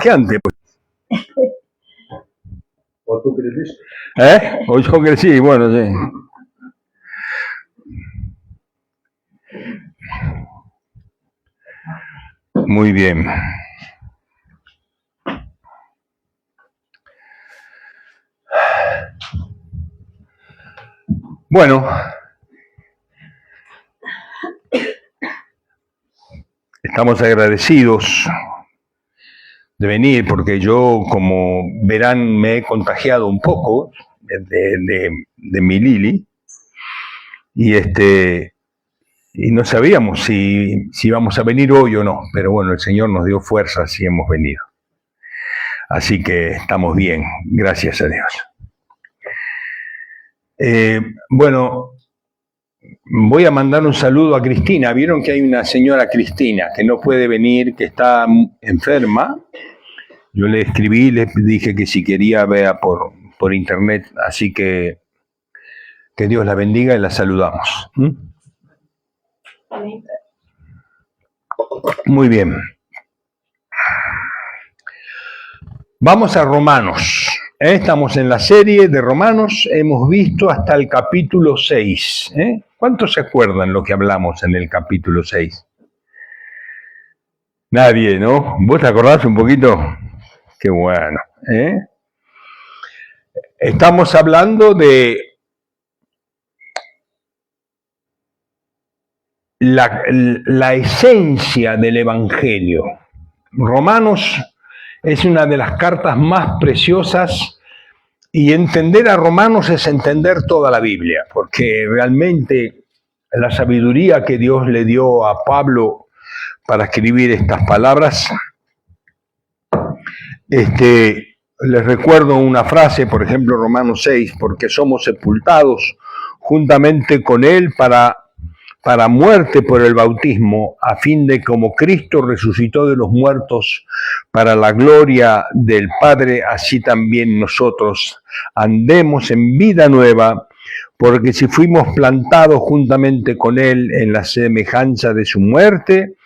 que antes. ¿O tú creciste? O yo crecí, bueno, sí. Muy bien. Bueno, estamos agradecidos de venir porque yo, como verán, me he contagiado un poco de mi Lili y no sabíamos si íbamos a venir hoy o no, pero bueno, el Señor nos dio fuerzas y hemos venido. Así que estamos bien, gracias a Dios. Bueno, voy a mandar un saludo a Cristina. Vieron que hay una señora Cristina que no puede venir, que está enferma. Yo le escribí, le dije que si quería vea por internet, así que Dios la bendiga y la saludamos. Muy bien. Vamos a Romanos. Estamos en la serie de Romanos, hemos visto hasta el capítulo 6. ¿Cuántos se acuerdan lo que hablamos en el capítulo 6? Nadie, ¿no? ¿Vos te acordás un poquito? Qué bueno. Estamos hablando de la esencia del Evangelio. Romanos es una de las cartas más preciosas y entender a Romanos es entender toda la Biblia, porque realmente la sabiduría que Dios le dio a Pablo para escribir estas palabras, les recuerdo una frase, por ejemplo, Romanos 6, porque somos sepultados juntamente con Él para muerte por el bautismo, a fin de como Cristo resucitó de los muertos para la gloria del Padre, así también nosotros andemos en vida nueva, porque si fuimos plantados juntamente con Él en la semejanza de su muerte,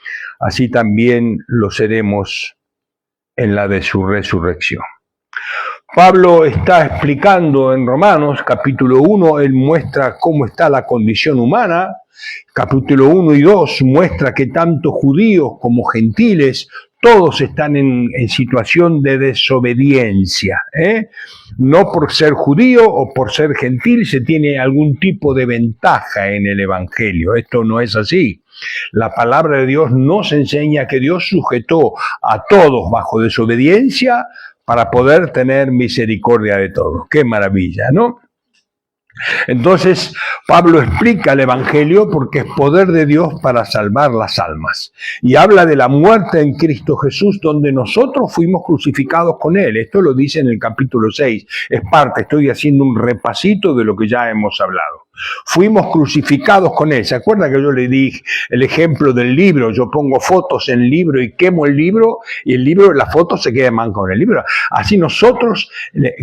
así también lo seremos en la de su resurrección. Pablo está explicando en Romanos, capítulo 1, él muestra cómo está la condición humana. Capítulo 1 y 2 muestra que tanto judíos como gentiles, todos están en situación de desobediencia. No por ser judío o por ser gentil se tiene algún tipo de ventaja en el Evangelio. Esto no es así. La palabra de Dios nos enseña que Dios sujetó a todos bajo desobediencia para poder tener misericordia de todos. ¡Qué maravilla!, ¿no? Entonces, Pablo explica el Evangelio porque es poder de Dios para salvar las almas. Y habla de la muerte en Cristo Jesús, donde nosotros fuimos crucificados con Él. Esto lo dice en el capítulo 6. Es parte, estoy haciendo un repasito de lo que ya hemos hablado. Fuimos crucificados con Él. ¿Se acuerda que yo le di el ejemplo del libro? Yo pongo fotos en el libro y quemo el libro, y el libro, las fotos se quedan con el libro. Así nosotros,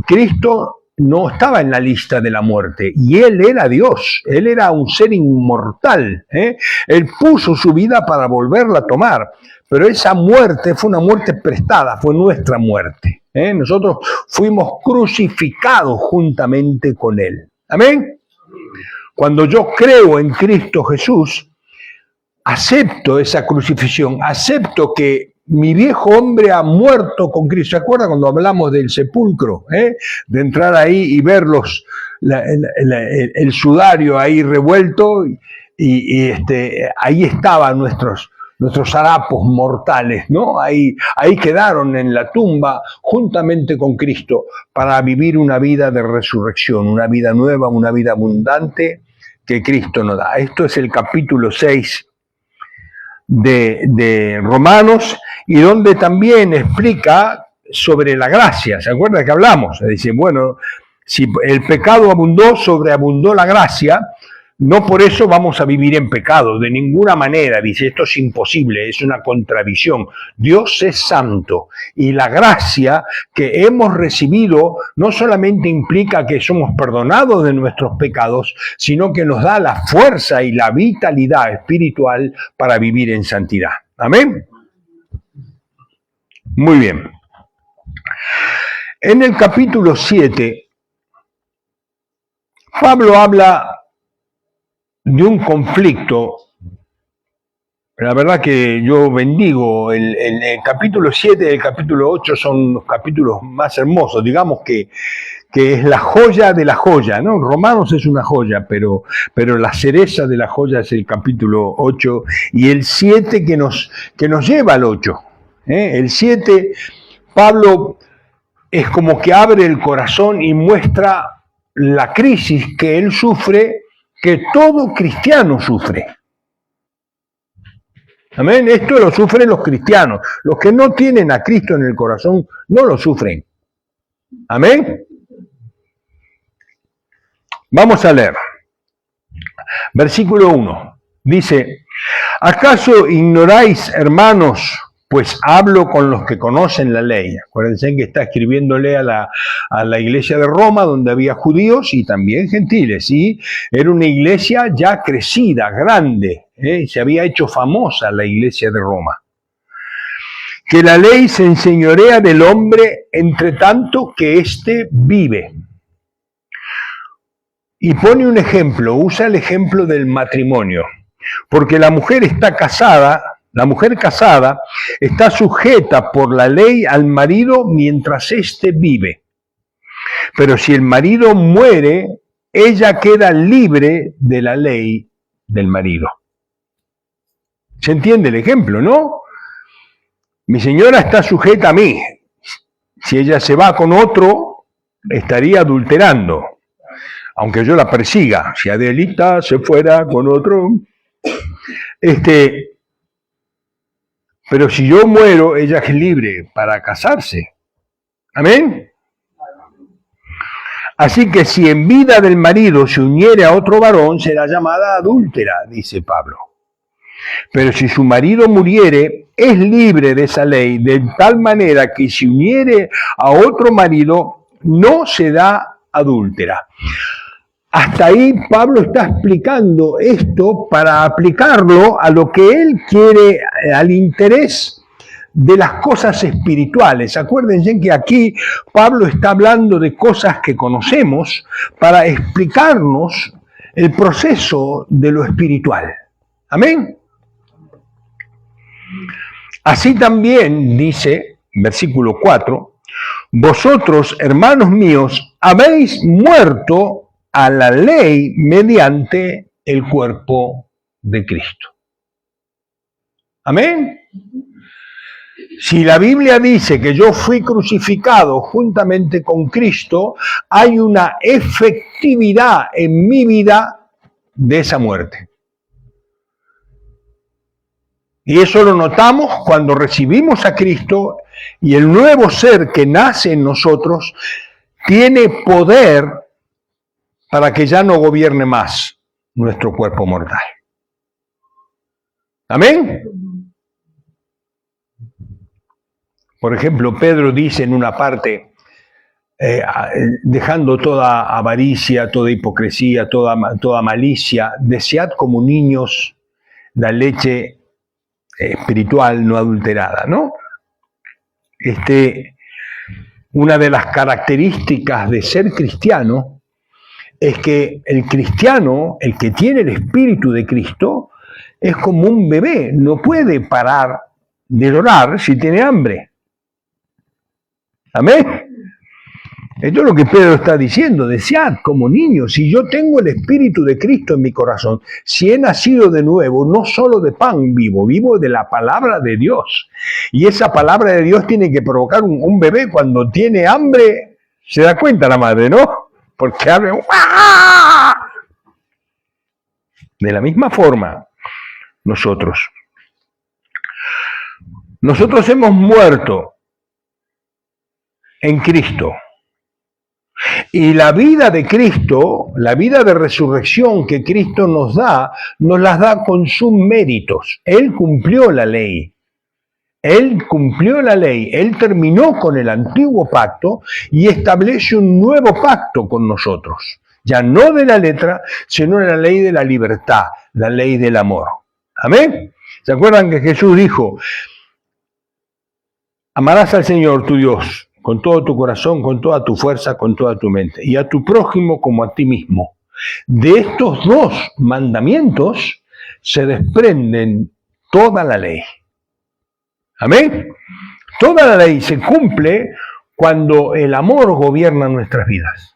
Cristo no estaba en la lista de la muerte, y Él era Dios, Él era un ser inmortal, Él puso su vida para volverla a tomar, pero esa muerte fue una muerte prestada, fue nuestra muerte, Nosotros fuimos crucificados juntamente con Él. ¿Amén? Cuando yo creo en Cristo Jesús, acepto esa crucifixión, acepto que mi viejo hombre ha muerto con Cristo. ¿Se acuerda cuando hablamos del sepulcro? De entrar ahí y ver el sudario ahí revuelto y ahí estaban nuestros harapos mortales, ¿no? Ahí quedaron en la tumba juntamente con Cristo para vivir una vida de resurrección, una vida nueva, una vida abundante que Cristo nos da. Esto es el capítulo 6 de Romanos, y donde también explica sobre la gracia. ¿Se acuerda que hablamos? Dice, bueno, si el pecado abundó, sobreabundó la gracia, no por eso vamos a vivir en pecado, de ninguna manera. Dice, esto es imposible, es una contradicción. Dios es santo, y la gracia que hemos recibido no solamente implica que somos perdonados de nuestros pecados, sino que nos da la fuerza y la vitalidad espiritual para vivir en santidad. ¿Amén? Muy bien. En el capítulo 7, Pablo habla de un conflicto. La verdad que yo bendigo el capítulo 7 y el capítulo 8 son los capítulos más hermosos, digamos que es la joya de la joya, ¿no? Romanos es una joya, pero la cereza de la joya es el capítulo 8 y el 7 que nos lleva al 8. El 7, Pablo es como que abre el corazón y muestra la crisis que él sufre, que todo cristiano sufre. Amén. Esto lo sufren los cristianos. Los que no tienen a Cristo en el corazón no lo sufren. Amén. Vamos a leer. Versículo 1. Dice, ¿acaso ignoráis, hermanos, pues hablo con los que conocen la ley? Acuérdense que está escribiéndole a la iglesia de Roma, donde había judíos y también gentiles, ¿sí? Era una iglesia ya crecida, grande, se había hecho famosa la iglesia de Roma. Que la ley se enseñorea del hombre entre tanto que éste vive. Y pone un ejemplo, usa el ejemplo del matrimonio, porque la mujer casada está sujeta por la ley al marido mientras éste vive. Pero si el marido muere, ella queda libre de la ley del marido. ¿Se entiende el ejemplo, no? Mi señora está sujeta a mí. Si ella se va con otro, estaría adulterando. Aunque yo la persiga, si Adelita se fuera con otro, pero si yo muero, ella es libre para casarse. ¿Amén? Así que si en vida del marido se uniere a otro varón, será llamada adúltera, dice Pablo. Pero si su marido muriere, es libre de esa ley, de tal manera que si uniere a otro marido, no será adúltera. Hasta ahí Pablo está explicando esto para aplicarlo a lo que él quiere, al interés de las cosas espirituales. Acuérdense que aquí Pablo está hablando de cosas que conocemos para explicarnos el proceso de lo espiritual. Amén. Así también dice, versículo 4, vosotros, hermanos míos, habéis muerto a la ley mediante el cuerpo de Cristo. Amén. Si la Biblia dice que yo fui crucificado juntamente con Cristo, hay una efectividad en mi vida de esa muerte. Y eso lo notamos cuando recibimos a Cristo y el nuevo ser que nace en nosotros tiene poder para que ya no gobierne más nuestro cuerpo mortal. ¿Amén? Por ejemplo, Pedro dice en una parte, dejando toda avaricia, toda hipocresía, toda malicia, desead como niños la leche espiritual no adulterada, ¿no? Una de las características de ser cristiano es que el cristiano, el que tiene el Espíritu de Cristo, es como un bebé, no puede parar de llorar si tiene hambre. ¿Amén? Esto es lo que Pedro está diciendo, desead como niños. Si yo tengo el Espíritu de Cristo en mi corazón, si he nacido de nuevo, no solo de pan vivo de la palabra de Dios. Y esa palabra de Dios tiene que provocar un bebé cuando tiene hambre, se da cuenta la madre, ¿no? Porque habla. De la misma forma, nosotros hemos muerto en Cristo. Y la vida de Cristo, la vida de resurrección que Cristo nos las da con sus méritos. Él cumplió la ley. Él cumplió la ley. Él terminó con el antiguo pacto y establece un nuevo pacto con nosotros. Ya no de la letra, sino de la ley de la libertad, la ley del amor. ¿Amén? ¿Se acuerdan que Jesús dijo, amarás al Señor tu Dios con todo tu corazón, con toda tu fuerza, con toda tu mente, y a tu prójimo como a ti mismo. De estos dos mandamientos se desprenden toda la ley. ¿Amén? Toda la ley se cumple cuando el amor gobierna nuestras vidas.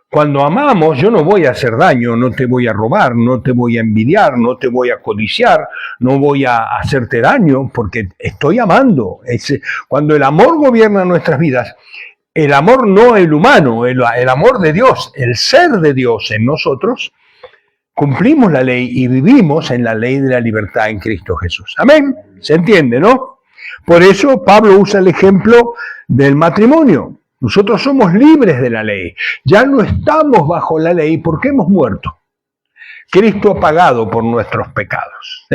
Cuando amamos, yo no voy a hacer daño, no te voy a robar, no te voy a envidiar, no te voy a codiciar, no voy a hacerte daño, porque estoy amando. Cuando el amor gobierna nuestras vidas, el amor no el humano, el amor de Dios, el ser de Dios en nosotros, cumplimos la ley y vivimos en la ley de la libertad en Cristo Jesús. Amén. ¿Se entiende, no? Por eso Pablo usa el ejemplo del matrimonio. Nosotros somos libres de la ley. Ya no estamos bajo la ley porque hemos muerto. Cristo ha pagado por nuestros pecados.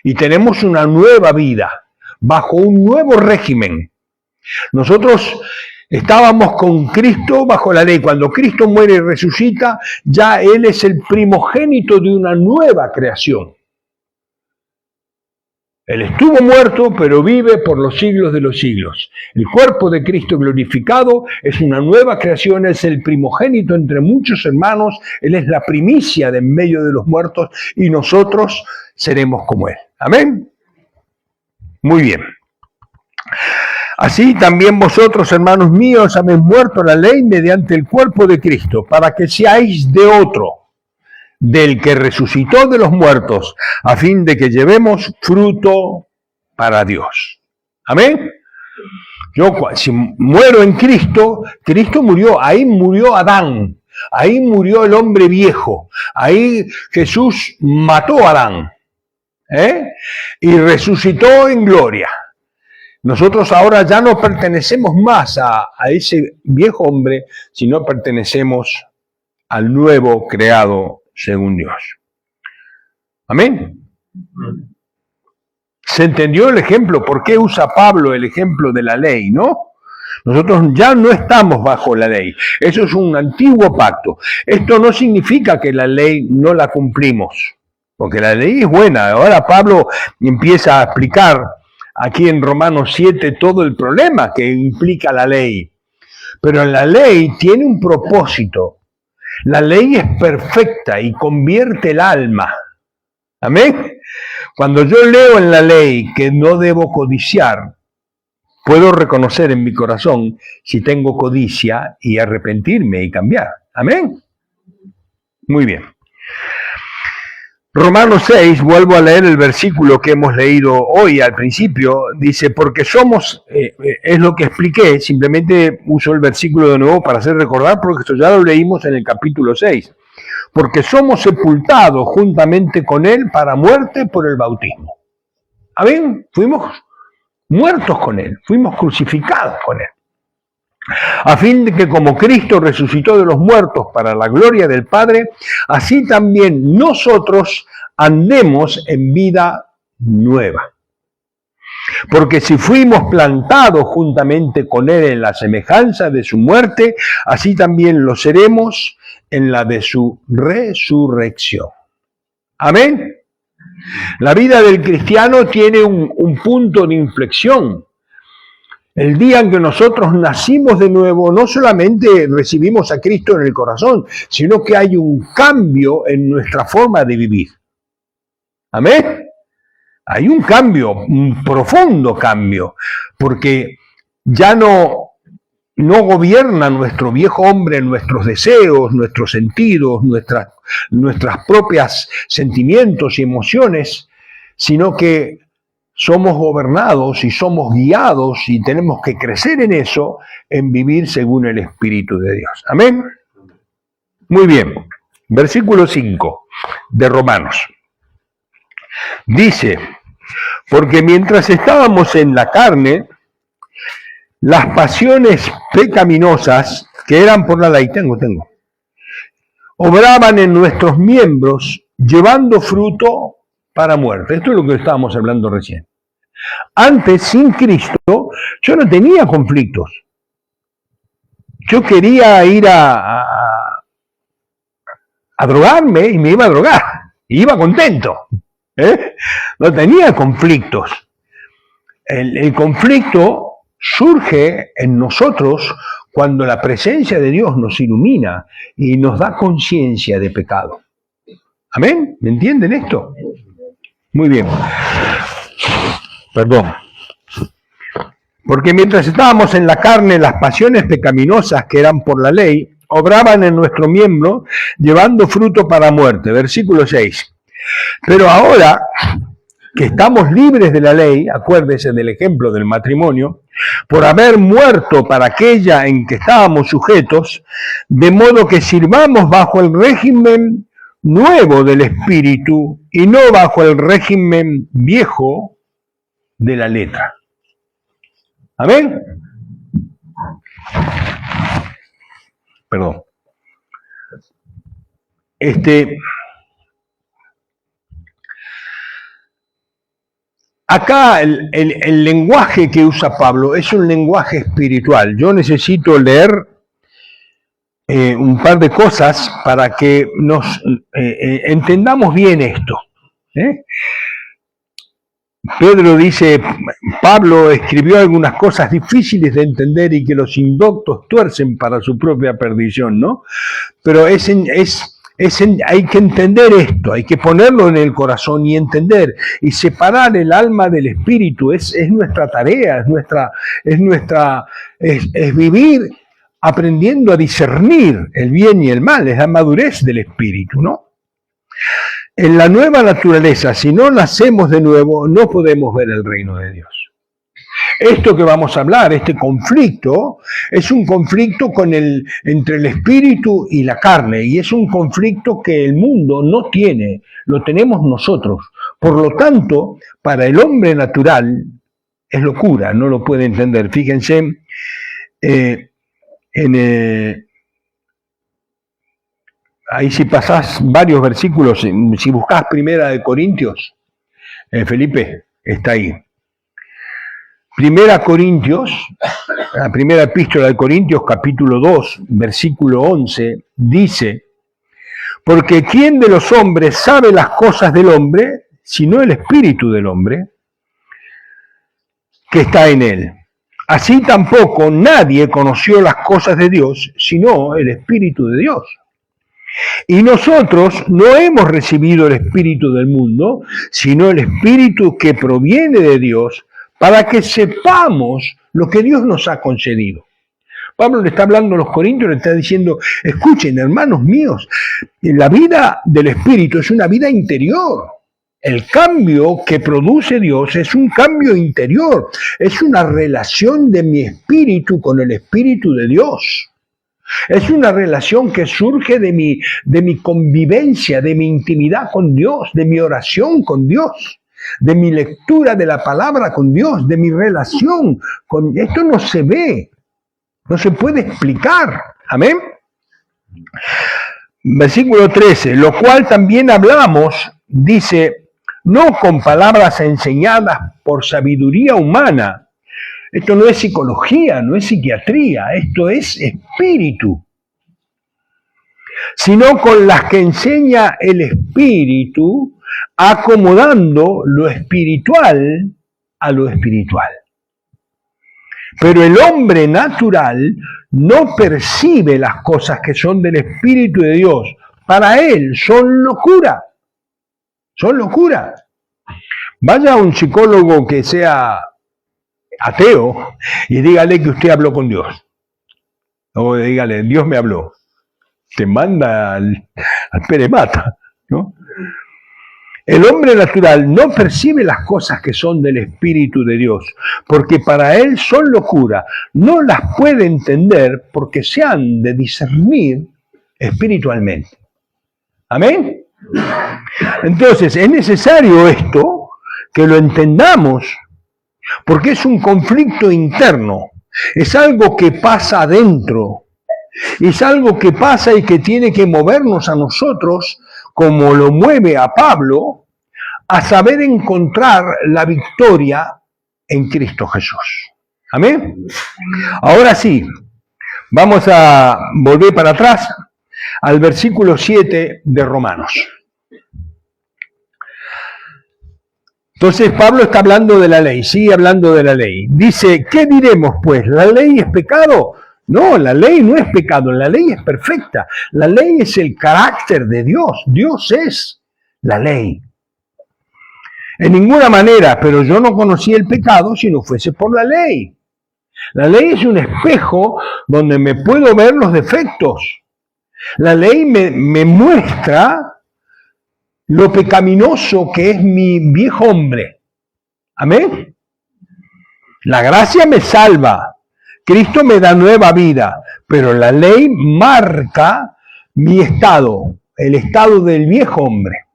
Y tenemos una nueva vida, bajo un nuevo régimen. Nosotros estábamos con Cristo bajo la ley. Cuando Cristo muere y resucita, ya Él es el primogénito de una nueva creación. Él estuvo muerto, pero vive por los siglos de los siglos. El cuerpo de Cristo glorificado es una nueva creación, es el primogénito entre muchos hermanos, Él es la primicia de en medio de los muertos y nosotros seremos como Él. ¿Amén? Muy bien. Así también vosotros, hermanos míos, habéis muerto a la ley mediante el cuerpo de Cristo, para que seáis de otro, del que resucitó de los muertos, a fin de que llevemos fruto para Dios. ¿Amén? Yo, si muero en Cristo, Cristo murió, ahí murió Adán, ahí murió el hombre viejo, ahí Jesús mató a Adán, y resucitó en gloria. Nosotros ahora ya no pertenecemos más a ese viejo hombre, sino pertenecemos al nuevo creado según Dios. Amén. ¿Se entendió el ejemplo? ¿Por qué usa Pablo el ejemplo de la ley, no? Nosotros ya no estamos bajo la ley. Eso es un antiguo pacto. Esto no significa que la ley no la cumplimos, porque la ley es buena. Ahora Pablo empieza a explicar aquí en Romanos 7 todo el problema que implica la ley. Pero la ley tiene un propósito. La ley es perfecta y convierte el alma. ¿Amén? Cuando yo leo en la ley que no debo codiciar, puedo reconocer en mi corazón si tengo codicia y arrepentirme y cambiar. ¿Amén? Muy bien. Romanos 6, vuelvo a leer el versículo que hemos leído hoy al principio, dice, porque somos, es lo que expliqué, simplemente uso el versículo de nuevo para hacer recordar, porque esto ya lo leímos en el capítulo 6, porque somos sepultados juntamente con Él para muerte por el bautismo. ¿Amén? Fuimos muertos con Él, fuimos crucificados con Él, a fin de que como Cristo resucitó de los muertos para la gloria del Padre, así también nosotros andemos en vida nueva. Porque si fuimos plantados juntamente con Él en la semejanza de su muerte, así también lo seremos en la de su resurrección. Amén. La vida del cristiano tiene un punto de inflexión. El día en que nosotros nacimos de nuevo, no solamente recibimos a Cristo en el corazón, sino que hay un cambio en nuestra forma de vivir. ¿Amén? Hay un cambio, un profundo cambio, porque ya no gobierna nuestro viejo hombre nuestros deseos, nuestros sentidos, nuestras propias sentimientos y emociones, sino que somos gobernados y somos guiados y tenemos que crecer en eso, en vivir según el Espíritu de Dios. Amén. Muy bien. Versículo 5 de Romanos. Dice, porque mientras estábamos en la carne, las pasiones pecaminosas que eran por la ley, obraban en nuestros miembros, llevando fruto para muerte. Esto es lo que estábamos hablando recién. Antes, sin Cristo, yo no tenía conflictos. Yo quería ir a drogarme y me iba a drogar. Y iba contento. No tenía conflictos. El conflicto surge en nosotros cuando la presencia de Dios nos ilumina y nos da conciencia de pecado. ¿Amén? ¿Me entienden esto? Muy bien. Perdón. Porque mientras estábamos en la carne, las pasiones pecaminosas que eran por la ley, obraban en nuestro miembro, llevando fruto para muerte. Versículo 6. Pero ahora que estamos libres de la ley, acuérdese del ejemplo del matrimonio, por haber muerto para aquella en que estábamos sujetos, de modo que sirvamos bajo el régimen nuevo del Espíritu y no bajo el régimen viejo de la letra. ¿Amén? Perdón. Acá el lenguaje que usa Pablo es un lenguaje espiritual. Yo necesito leer un par de cosas para que nos entendamos bien esto. Pedro dice, Pablo escribió algunas cosas difíciles de entender y que los indoctos tuercen para su propia perdición, ¿no? Pero hay que entender esto, hay que ponerlo en el corazón y entender y separar el alma del espíritu. Es nuestra tarea, es vivir aprendiendo a discernir el bien y el mal, es la madurez del espíritu, ¿no? En la nueva naturaleza, si no nacemos de nuevo, no podemos ver el reino de Dios. Esto que vamos a hablar, este conflicto, es un conflicto entre el espíritu y la carne, y es un conflicto que el mundo no tiene, lo tenemos nosotros. Por lo tanto, para el hombre natural es locura, no lo puede entender. Fíjense, ahí si pasás varios versículos, si buscás Primera de Corintios, Felipe, está ahí. Primera Corintios, la primera epístola de Corintios, capítulo 2, versículo 11, dice, porque ¿quién de los hombres sabe las cosas del hombre, sino el espíritu del hombre que está en él? Así tampoco nadie conoció las cosas de Dios, sino el espíritu de Dios. Y nosotros no hemos recibido el espíritu del mundo, sino el espíritu que proviene de Dios, para que sepamos lo que Dios nos ha concedido. Pablo le está hablando a los corintios, le está diciendo, escuchen, hermanos míos, la vida del espíritu es una vida interior. El cambio que produce Dios es un cambio interior, es una relación de mi espíritu con el espíritu de Dios. Es una relación que surge de mi convivencia, de mi intimidad con Dios, de mi oración con Dios, de mi lectura de la palabra con Dios, de mi relación con... Esto no se ve, no se puede explicar. Amén. Versículo 13, lo cual también hablamos, dice, no con palabras enseñadas por sabiduría humana. Esto no es psicología, no es psiquiatría, esto es espíritu. Sino con las que enseña el espíritu, acomodando lo espiritual a lo espiritual. Pero el hombre natural no percibe las cosas que son del Espíritu de Dios. Para él son locura. Son locura. Vaya a un psicólogo que sea ateo y dígale que usted habló con Dios. O dígale, Dios me habló. Te manda al peremata, ¿no? El hombre natural no percibe las cosas que son del Espíritu de Dios, porque para él son locura. No las puede entender porque se han de discernir espiritualmente. ¿Amén? Entonces, es necesario esto, que lo entendamos, porque es un conflicto interno, es algo que pasa adentro, es algo que pasa y que tiene que movernos a nosotros, como lo mueve a Pablo, a saber encontrar la victoria en Cristo Jesús. ¿Amén? Ahora sí, vamos a volver para atrás al versículo 7 de Romanos. Entonces Pablo está hablando de la ley, sigue hablando de la ley. Dice, ¿qué diremos pues? ¿La ley es pecado? No, la ley no es pecado, la ley es perfecta. La ley es el carácter de Dios. Dios es la ley. En ninguna manera, pero yo no conocí el pecado si no fuese por la ley. La ley es un espejo donde me puedo ver los defectos. La ley me muestra lo pecaminoso que es mi viejo hombre. Amén. La gracia me salva. Cristo me da nueva vida, pero la ley marca mi estado, el estado del viejo hombre.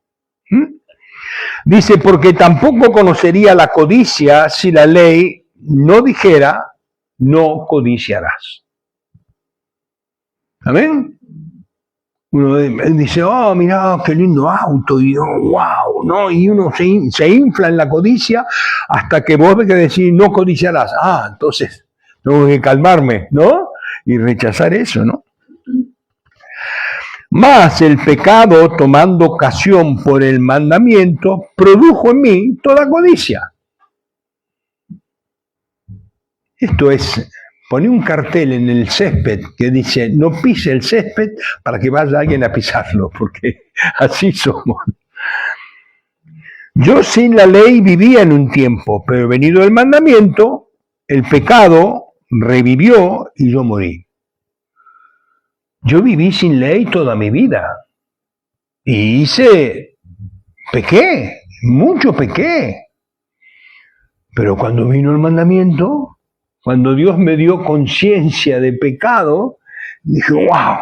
Dice, porque tampoco conocería la codicia si la ley no dijera, no codiciarás. ¿Amén? Uno dice, oh, mira, qué lindo auto, y wow, ¿no? Y uno se infla en la codicia hasta que vos ves que decís, no codiciarás. Ah, entonces tengo que calmarme, ¿no? Y rechazar eso, ¿no? Mas el pecado, tomando ocasión por el mandamiento, produjo en mí toda codicia. Esto es, pone un cartel en el césped que dice, no pise el césped para que vaya alguien a pisarlo, porque así somos. Yo sin la ley vivía en un tiempo, pero venido el mandamiento, el pecado revivió y yo morí. Yo viví sin ley toda mi vida. Y pequé, mucho pequé. Pero cuando vino el mandamiento, cuando Dios me dio conciencia de pecado, dije, wow,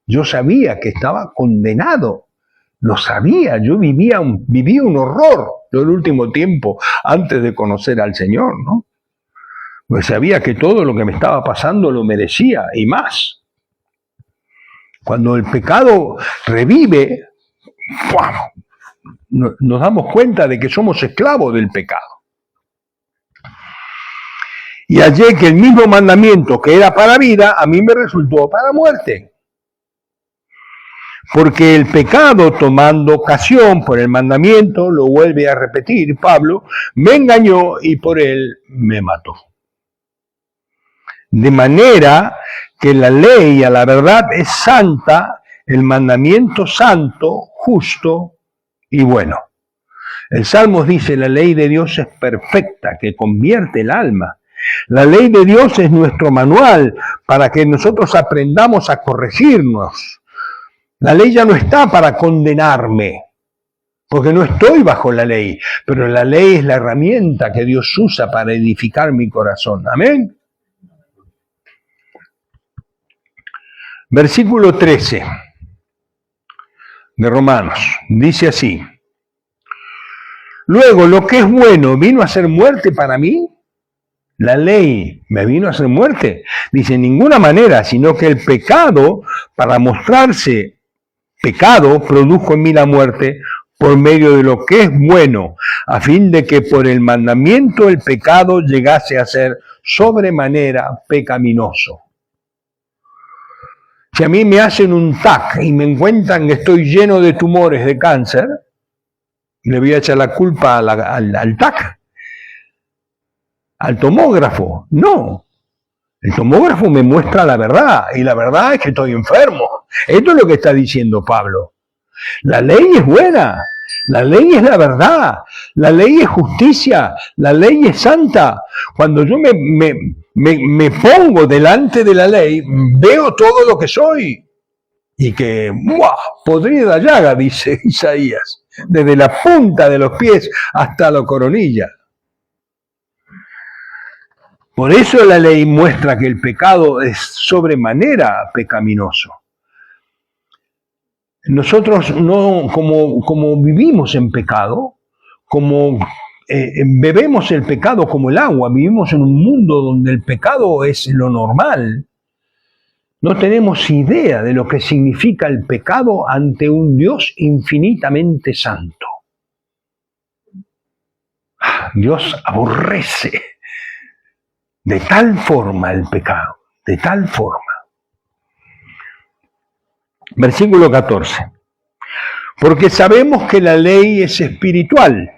yo sabía que estaba condenado. Lo sabía, yo vivía un horror todo el último tiempo antes de conocer al Señor, ¿no? Pues sabía que todo lo que me estaba pasando lo merecía y más. Cuando el pecado revive, ¡wow!, nos damos cuenta de que somos esclavos del pecado. Y hallé que el mismo mandamiento que era para vida, a mí me resultó para muerte. Porque el pecado, tomando ocasión por el mandamiento, lo vuelve a repetir Pablo, me engañó y por él me mató. De manera que la ley a la verdad es santa, el mandamiento santo, justo y bueno. El Salmos dice, la ley de Dios es perfecta, que convierte el alma. La ley de Dios es nuestro manual para que nosotros aprendamos a corregirnos. La ley ya no está para condenarme, porque no estoy bajo la ley, pero la ley es la herramienta que Dios usa para edificar mi corazón. Amén. Versículo 13 de Romanos, dice así, luego lo que es bueno vino a ser muerte para mí, la ley me vino a ser muerte, dice en ninguna manera, sino que el pecado, para mostrarse pecado, produjo en mí la muerte por medio de lo que es bueno, a fin de que por el mandamiento el pecado llegase a ser sobremanera pecaminoso. Si a mí me hacen un TAC y me encuentran que estoy lleno de tumores de cáncer, le voy a echar la culpa al TAC, al tomógrafo. No, el tomógrafo me muestra la verdad, y la verdad es que estoy enfermo. Esto es lo que está diciendo Pablo. La ley es buena, la ley es la verdad, la ley es justicia, la ley es santa. Cuando yo me pongo delante de la ley, veo todo lo que soy. Y que, ¡buah!, podrida llaga, dice Isaías, desde la punta de los pies hasta la coronilla. Por eso la ley muestra que el pecado es sobremanera pecaminoso. Nosotros no, como vivimos en pecado, como bebemos el pecado como el agua, vivimos en un mundo donde el pecado es lo normal, no tenemos idea de lo que significa el pecado ante un Dios infinitamente santo. Dios aborrece de tal forma el pecado, de tal forma. Versículo 14. Porque sabemos que la ley es espiritual,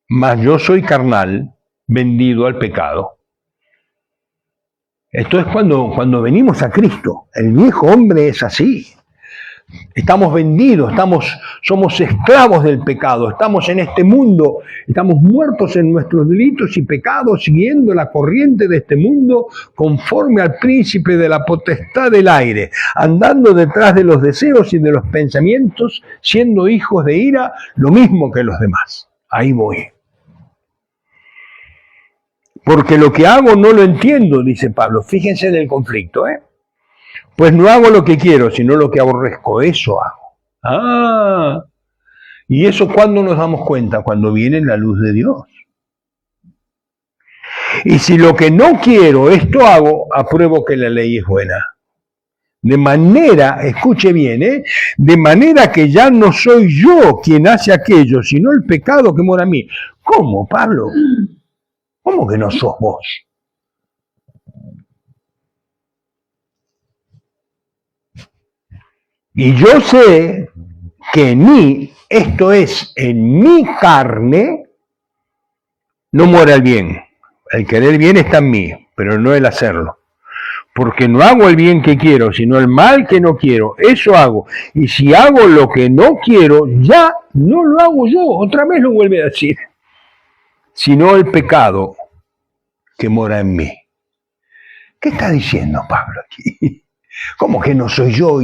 mas yo soy carnal, vendido al pecado. Esto es cuando venimos a Cristo. El viejo hombre es así. Estamos vendidos, somos esclavos del pecado, estamos en este mundo, estamos muertos en nuestros delitos y pecados, siguiendo la corriente de este mundo conforme al príncipe de la potestad del aire, andando detrás de los deseos y de los pensamientos, siendo hijos de ira, lo mismo que los demás. Ahí voy. Porque lo que hago no lo entiendo, dice Pablo. Fíjense en el conflicto, Pues no hago lo que quiero, sino lo que aborrezco, eso hago. ¿Y eso cuándo nos damos cuenta? Cuando viene la luz de Dios. Y si lo que no quiero, esto hago, apruebo que la ley es buena. De manera, escuche bien, de manera que ya no soy yo quien hace aquello, sino el pecado que mora en mí. ¿Cómo, Pablo? ¿Cómo que no sos vos? Y yo sé que en mí, esto es, en mi carne, no mora el bien. El querer bien está en mí, pero no el hacerlo. Porque no hago el bien que quiero, sino el mal que no quiero. Eso hago. Y si hago lo que no quiero, ya no lo hago yo. Otra vez lo vuelve a decir. Sino el pecado que mora en mí. ¿Qué está diciendo Pablo aquí? ¿Cómo que no soy yo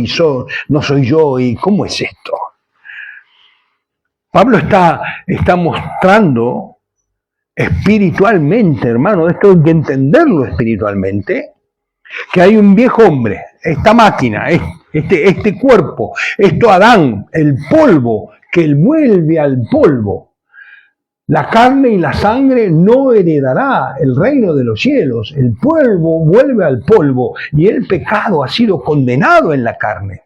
no soy yo y cómo es esto? Pablo está mostrando espiritualmente, hermano, esto hay que entenderlo espiritualmente, que hay un viejo hombre, esta máquina, este cuerpo, esto Adán, el polvo, que él vuelve al polvo. La carne y la sangre no heredará el reino de los cielos. El polvo vuelve al polvo y el pecado ha sido condenado en la carne.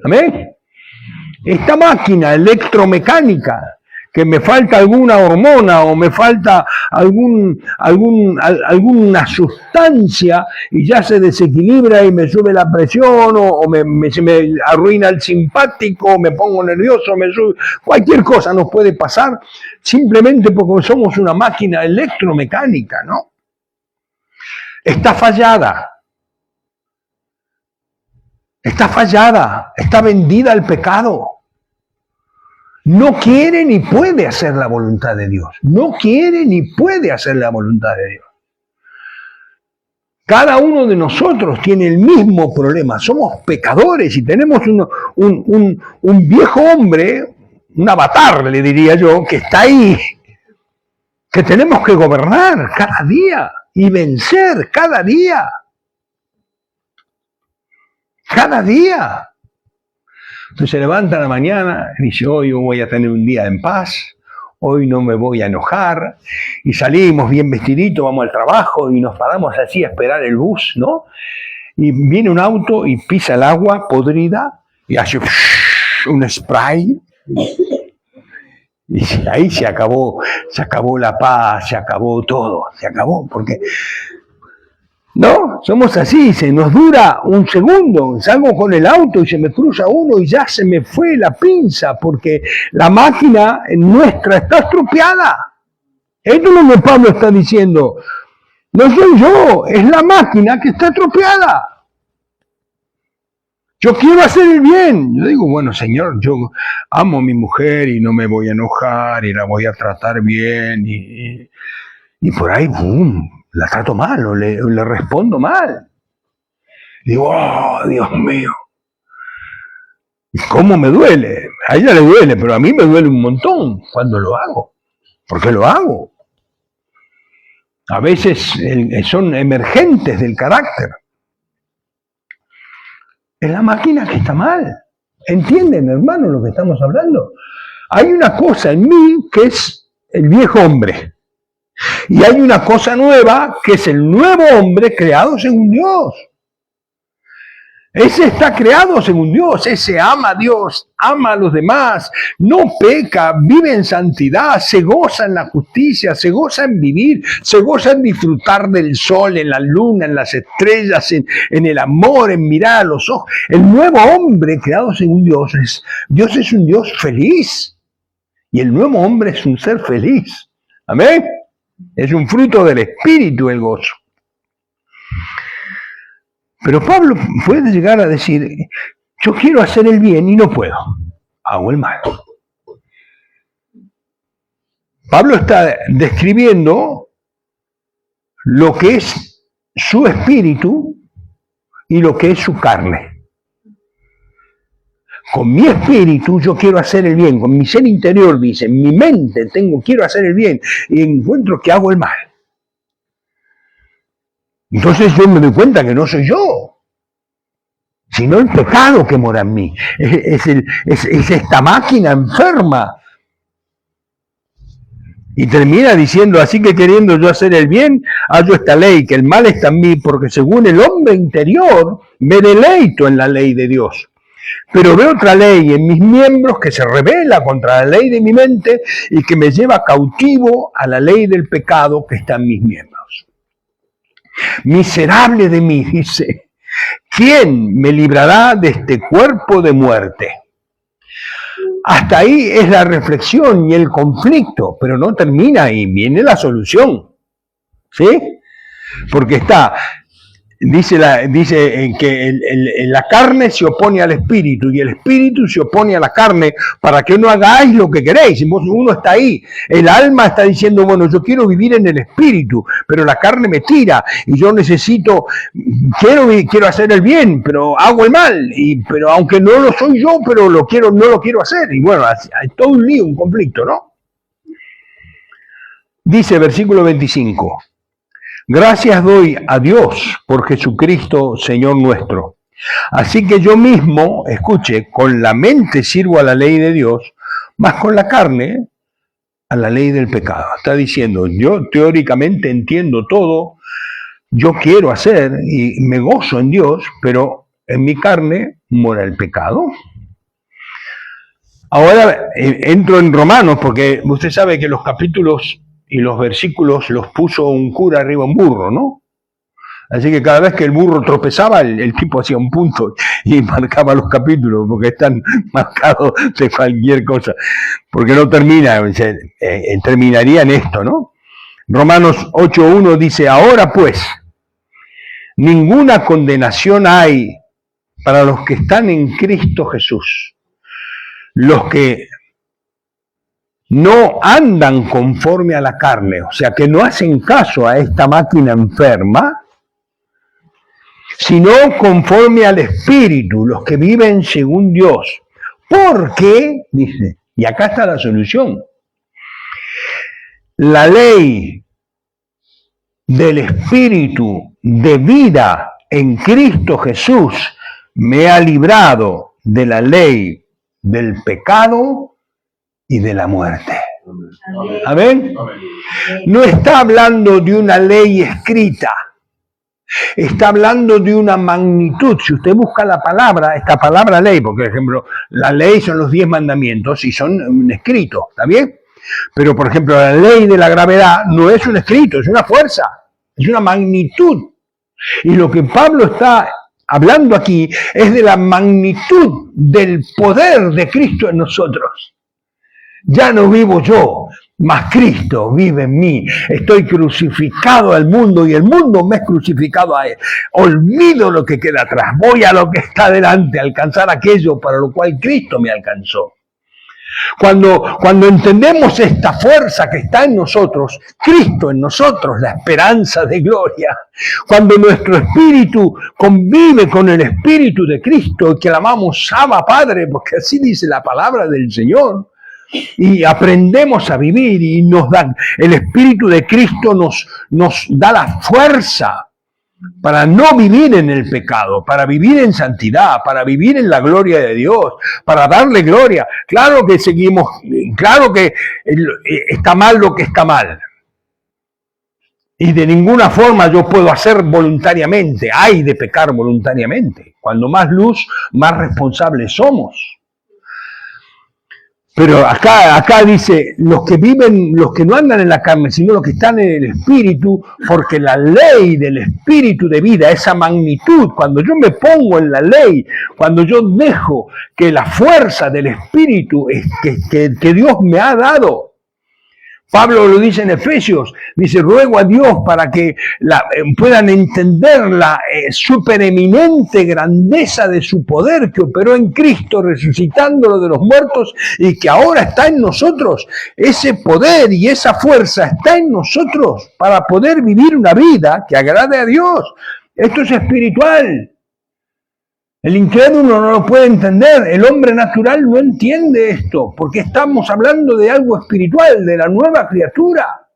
¿Amén? Esta máquina electromecánica, que me falta alguna hormona o me falta alguna sustancia y ya se desequilibra y me sube la presión se me arruina el simpático, me pongo nervioso, me sube, cualquier cosa nos puede pasar simplemente porque somos una máquina electromecánica, ¿no? Está fallada, está vendida al pecado. No quiere ni puede hacer la voluntad de Dios. No quiere ni puede hacer la voluntad de Dios. Cada uno de nosotros tiene el mismo problema. Somos pecadores y tenemos un viejo hombre, un avatar, le diría yo, que está ahí, que tenemos que gobernar cada día y vencer cada día. Cada día. Entonces se levanta a la mañana y dice, hoy voy a tener un día en paz, hoy no me voy a enojar, y salimos bien vestiditos, vamos al trabajo y nos paramos así a esperar el bus, ¿no? Y viene un auto y pisa el agua podrida y hace un spray, y ahí se acabó la paz, se acabó todo, se acabó, porque... No, somos así, se nos dura un segundo, salgo con el auto y se me cruza uno y ya se me fue la pinza porque la máquina nuestra está estropeada. Esto es lo que Pablo está diciendo. No soy yo, es la máquina que está estropeada. Yo quiero hacer el bien. Yo digo, bueno, Señor, yo amo a mi mujer y no me voy a enojar y la voy a tratar bien y por ahí, ¡boom!, la trato mal o le respondo mal. Digo, oh, Dios mío. ¿Y cómo me duele? A ella le duele, pero a mí me duele un montón cuando lo hago. ¿Por qué lo hago? A veces son emergentes del carácter. Es la máquina que está mal. ¿Entienden, hermano, lo que estamos hablando? Hay una cosa en mí que es el viejo hombre. Y hay una cosa nueva, que es el nuevo hombre creado según Dios. Ese está creado según Dios, ese ama a Dios, ama a los demás, no peca, vive en santidad, se goza en la justicia, se goza en vivir, se goza en disfrutar del sol, en la luna, en las estrellas, en el amor, en mirar a los ojos. El nuevo hombre creado según Dios es un Dios feliz. Y el nuevo hombre es un ser feliz. Amén. Es un fruto del Espíritu el gozo. Pero Pablo puede llegar a decir, yo quiero hacer el bien y no puedo, hago el mal. Pablo está describiendo lo que es su espíritu y lo que es su carne. Con mi espíritu yo quiero hacer el bien, con mi ser interior, dice, en mi mente quiero hacer el bien y encuentro que hago el mal. Entonces yo me doy cuenta que no soy yo, sino el pecado que mora en mí. Es esta máquina enferma. Y termina diciendo, así que queriendo yo hacer el bien, hallo esta ley, que el mal está en mí, porque según el hombre interior me deleito en la ley de Dios. Pero veo otra ley en mis miembros que se rebela contra la ley de mi mente y que me lleva cautivo a la ley del pecado que está en mis miembros. Miserable de mí, dice, ¿quién me librará de este cuerpo de muerte? Hasta ahí es la reflexión y el conflicto, pero no termina ahí, viene la solución. ¿Sí? Porque dice que la carne se opone al espíritu y el espíritu se opone a la carne para que no hagáis lo que queréis. Uno está ahí, el alma está diciendo, bueno, yo quiero vivir en el espíritu, pero la carne me tira y yo quiero hacer el bien, pero hago el mal, pero aunque no lo soy yo, pero no lo quiero hacer. Y bueno, hay todo un lío, un conflicto, ¿no? Dice versículo 25. Gracias doy a Dios por Jesucristo, Señor nuestro. Así que yo mismo, escuche, con la mente sirvo a la ley de Dios, más con la carne a la ley del pecado. Está diciendo, yo teóricamente entiendo todo, yo quiero hacer y me gozo en Dios, pero en mi carne mora el pecado. Ahora entro en Romanos, porque usted sabe que los capítulos y los versículos los puso un cura arriba un burro, ¿no? Así que cada vez que el burro tropezaba, el tipo hacía un punto y marcaba los capítulos, porque están marcados de cualquier cosa. Porque no terminaría en esto, ¿no? Romanos 8.1 dice, ahora pues, ninguna condenación hay para los que están en Cristo Jesús. Los que no andan conforme a la carne, o sea, que no hacen caso a esta máquina enferma, sino conforme al Espíritu, los que viven según Dios. Porque, dice, y acá está la solución, la ley del Espíritu de vida en Cristo Jesús me ha librado de la ley del pecado y de la muerte. ¿Amén? No está hablando de una ley escrita, está hablando de una magnitud. Si usted busca esta palabra ley, porque por ejemplo, la ley son los 10 mandamientos y son un escrito, ¿está bien? Pero por ejemplo, la ley de la gravedad no es un escrito, es una fuerza, es una magnitud. Y lo que Pablo está hablando aquí es de la magnitud del poder de Cristo en nosotros. Ya no vivo yo, mas Cristo vive en mí. Estoy crucificado al mundo y el mundo me es crucificado a él. Olvido lo que queda atrás, voy a lo que está delante, a alcanzar aquello para lo cual Cristo me alcanzó. Cuando entendemos esta fuerza que está en nosotros, Cristo en nosotros, la esperanza de gloria, cuando nuestro espíritu convive con el espíritu de Cristo, que clamamos Abba Padre, porque así dice la palabra del Señor, y aprendemos a vivir y el Espíritu de Cristo nos da la fuerza para no vivir en el pecado, para vivir en santidad, para vivir en la gloria de Dios, para darle gloria. Claro que claro que está mal lo que está mal. Y de ninguna forma yo puedo hacer voluntariamente, hay de pecar voluntariamente. Cuando más luz, más responsables somos. Pero acá dice, los que viven, los que no andan en la carne, sino los que están en el Espíritu, porque la ley del Espíritu de vida, esa magnitud, cuando yo me pongo en la ley, cuando yo dejo que la fuerza del Espíritu que Dios me ha dado, Pablo lo dice en Efesios, dice, ruego a Dios para que puedan entender la supereminente grandeza de su poder que operó en Cristo, resucitándolo de los muertos y que ahora está en nosotros. Ese poder y esa fuerza está en nosotros para poder vivir una vida que agrade a Dios. Esto es espiritual. El incrédulo no lo puede entender, el hombre natural no entiende esto, porque estamos hablando de algo espiritual, de la nueva criatura.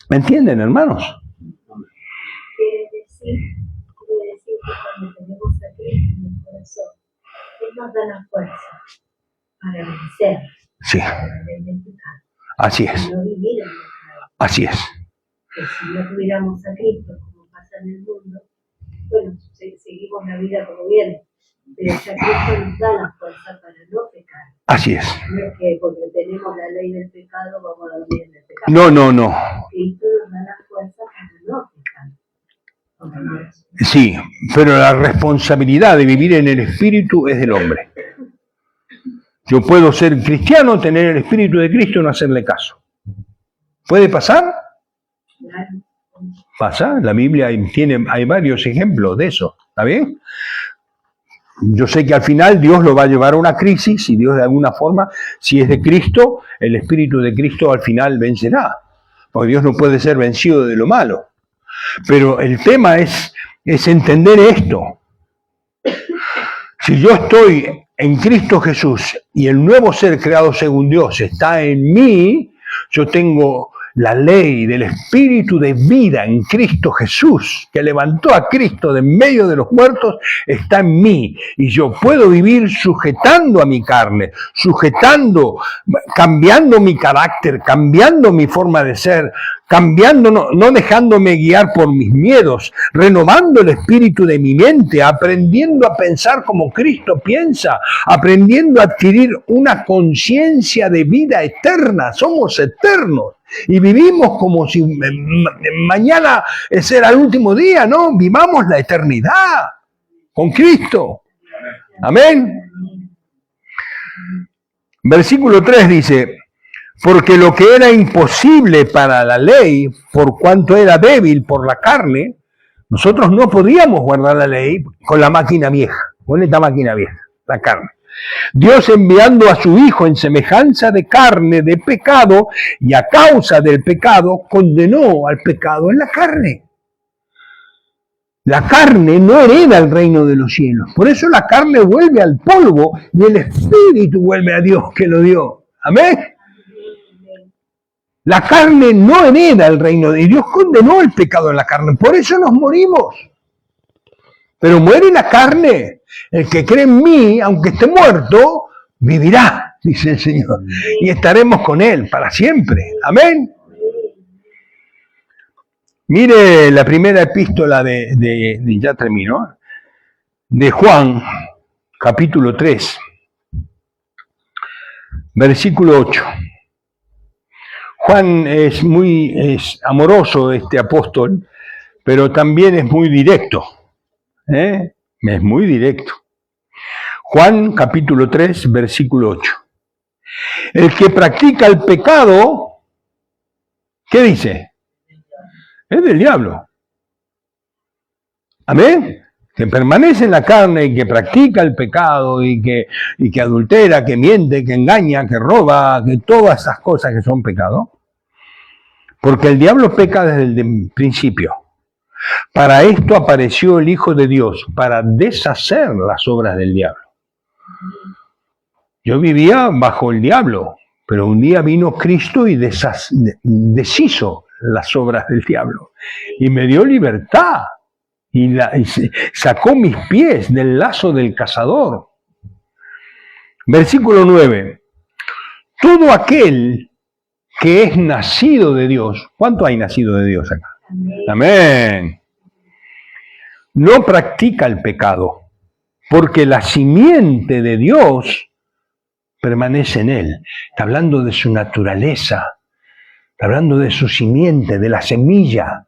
¿Me entienden, hermanos? Quiere decir que cuando tenemos a Cristo en el corazón, Él nos da la fuerza para vencer la ley del pecado. Así es. No vivir en el pecado. Así es. Que si no tuviéramos a Cristo, como pasa en el mundo, bueno, seguimos la vida como viene, pero ya Cristo nos da la fuerza para no pecar. Así es. No es que porque tenemos la ley del pecado vamos a dormir en el pecado. No. Cristo nos da la fuerza para no pecar. Sí, pero la responsabilidad de vivir en el Espíritu es del hombre. Yo puedo ser cristiano, tener el Espíritu de Cristo y no hacerle caso. ¿Puede pasar? Claro. Pasa, la Biblia hay varios ejemplos de eso, ¿está bien? Yo sé que al final Dios lo va a llevar a una crisis y Dios de alguna forma, si es de Cristo, el Espíritu de Cristo al final vencerá, porque Dios no puede ser vencido de lo malo. Pero el tema es entender esto. Si yo estoy en Cristo Jesús y el nuevo ser creado según Dios está en mí, yo tengo la ley del Espíritu de vida en Cristo Jesús, que levantó a Cristo de en medio de los muertos, está en mí. Y yo puedo vivir sujetando a mi carne, cambiando mi carácter, cambiando mi forma de ser, cambiando, no dejándome guiar por mis miedos, renovando el espíritu de mi mente, aprendiendo a pensar como Cristo piensa, aprendiendo a adquirir una conciencia de vida eterna. Somos eternos. Y vivimos como si mañana era el último día, ¿no? Vivamos la eternidad con Cristo. Amén. Versículo 3 dice, porque lo que era imposible para la ley, por cuanto era débil por la carne, nosotros no podíamos guardar la ley con la máquina vieja, con esta máquina vieja, la carne. Dios enviando a su Hijo en semejanza de carne, de pecado, y a causa del pecado, condenó al pecado en la carne. La carne no hereda el reino de los cielos. Por eso la carne vuelve al polvo y el espíritu vuelve a Dios que lo dio. Amén. La carne no hereda el reino de Dios. Condenó el pecado en la carne. Por eso nos morimos. Pero muere la carne. El que cree en mí, aunque esté muerto, vivirá, dice el Señor. Y estaremos con Él para siempre. Amén. Mire la primera epístola ya terminó, de Juan, capítulo 3, versículo 8. Juan es amoroso, este apóstol, pero también es muy directo. Es muy directo. Juan capítulo 3, versículo 8. El que practica el pecado, ¿qué dice? Es del diablo. Amén. Que permanece en la carne y que practica el pecado y que adultera, que miente, que engaña, que roba, que todas esas cosas que son pecado. Porque el diablo peca desde el principio. Para esto apareció el Hijo de Dios, para deshacer las obras del diablo. Yo vivía bajo el diablo, pero un día vino Cristo y deshizo las obras del diablo. Y me dio libertad. Y sacó mis pies del lazo del cazador. Versículo 9. Todo aquel que es nacido de Dios. ¿Cuánto hay nacido de Dios acá? Amén. No practica el pecado, porque la simiente de Dios permanece en él. Está hablando de su naturaleza, está hablando de su simiente, de la semilla.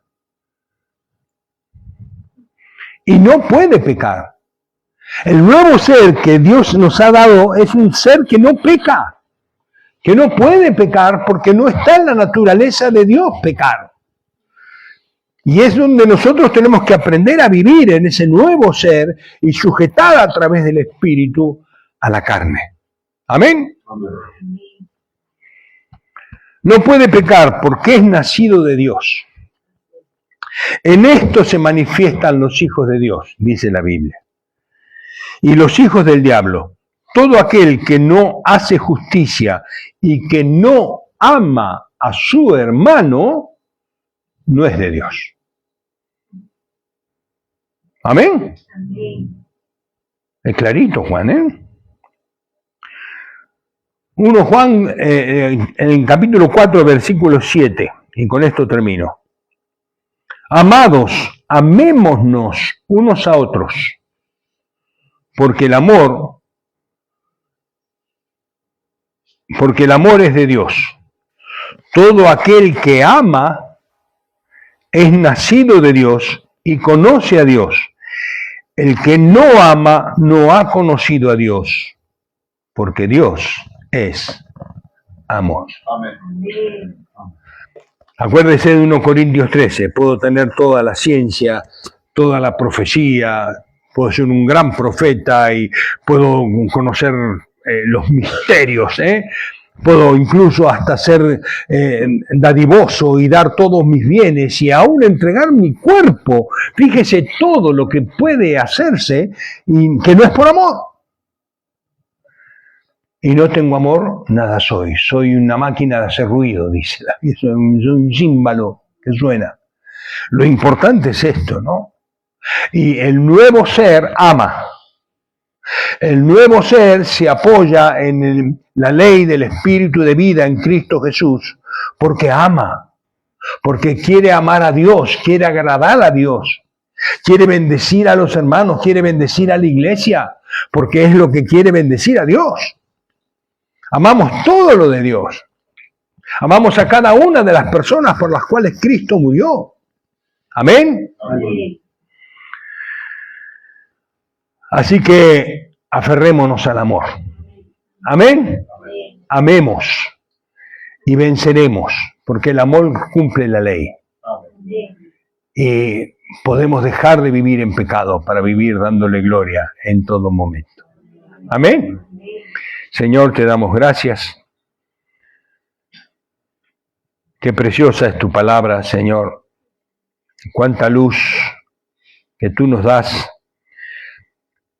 Y no puede pecar. El nuevo ser que Dios nos ha dado es un ser que no peca, que no puede pecar porque no está en la naturaleza de Dios pecar. Y es donde nosotros tenemos que aprender a vivir en ese nuevo ser y sujetar a través del Espíritu a la carne. ¿Amén? Amén. No puede pecar porque es nacido de Dios. En esto se manifiestan los hijos de Dios, dice la Biblia. Y los hijos del diablo, todo aquel que no hace justicia y que no ama a su hermano, no es de Dios. ¿Amén? Amén. Es clarito, Juan, ¿eh? 1 Juan, en el capítulo 4, versículo 7, y con esto termino. Amados, amémonos unos a otros, porque el amor es de Dios. Todo aquel que ama es nacido de Dios y conoce a Dios. El que no ama no ha conocido a Dios, porque Dios es amor. Amén. Acuérdese de 1 Corintios 13, puedo tener toda la ciencia, toda la profecía, puedo ser un gran profeta y puedo conocer los misterios, puedo incluso hasta ser dadivoso y dar todos mis bienes y aún entregar mi cuerpo. Fíjese todo lo que puede hacerse y que no es por amor. Y no tengo amor, nada soy. Soy una máquina de hacer ruido, dice la Biblia. Soy un címbalo que suena. Lo importante es esto, ¿no? Y el nuevo ser ama. El nuevo ser se apoya en la ley del Espíritu de vida en Cristo Jesús, porque ama, porque quiere amar a Dios, quiere agradar a Dios, quiere bendecir a los hermanos, quiere bendecir a la iglesia, porque es lo que quiere bendecir a Dios. Amamos todo lo de Dios. Amamos a cada una de las personas por las cuales Cristo murió. Amén. Amén. Así que aferrémonos al amor. Amén. Amén. Amemos y venceremos, porque el amor cumple la ley. Amén. Y podemos dejar de vivir en pecado para vivir dándole gloria en todo momento. Amén. Señor, te damos gracias. Qué preciosa es tu palabra, Señor. Cuánta luz que tú nos das.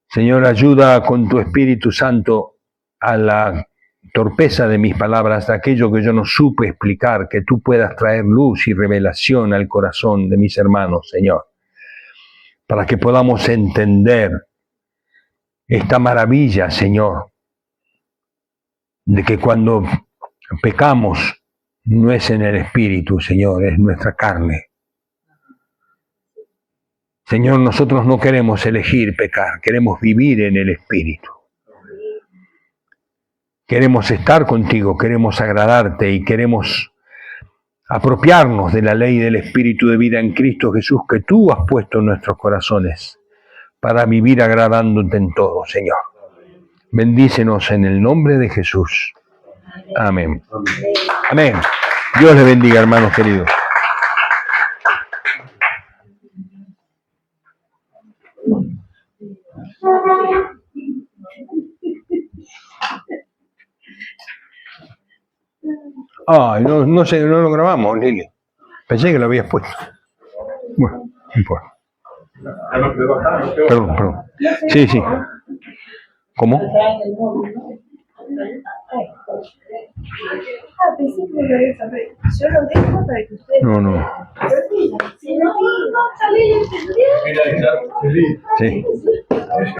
Señor, ayuda con tu Espíritu Santo a la torpeza de mis palabras, de aquello que yo no supe explicar, que tú puedas traer luz y revelación al corazón de mis hermanos, Señor, para que podamos entender esta maravilla, Señor, de que cuando pecamos no es en el Espíritu, Señor, es nuestra carne. Señor, nosotros no queremos elegir pecar, queremos vivir en el Espíritu. Queremos estar contigo, queremos agradarte y queremos apropiarnos de la ley del Espíritu de vida en Cristo Jesús que tú has puesto en nuestros corazones para vivir agradándote en todo, Señor. Bendícenos en el nombre de Jesús. Amén. Amén. Dios les bendiga, hermanos queridos. Ay, no sé, no lo grabamos, Lili. Pensé que lo habías puesto. Bueno, no importa. Perdón. Sí. ¿Cómo? Pensé que me lo había saber. Yo lo dejo para que ustedes... No. Si no, sale el... Sí.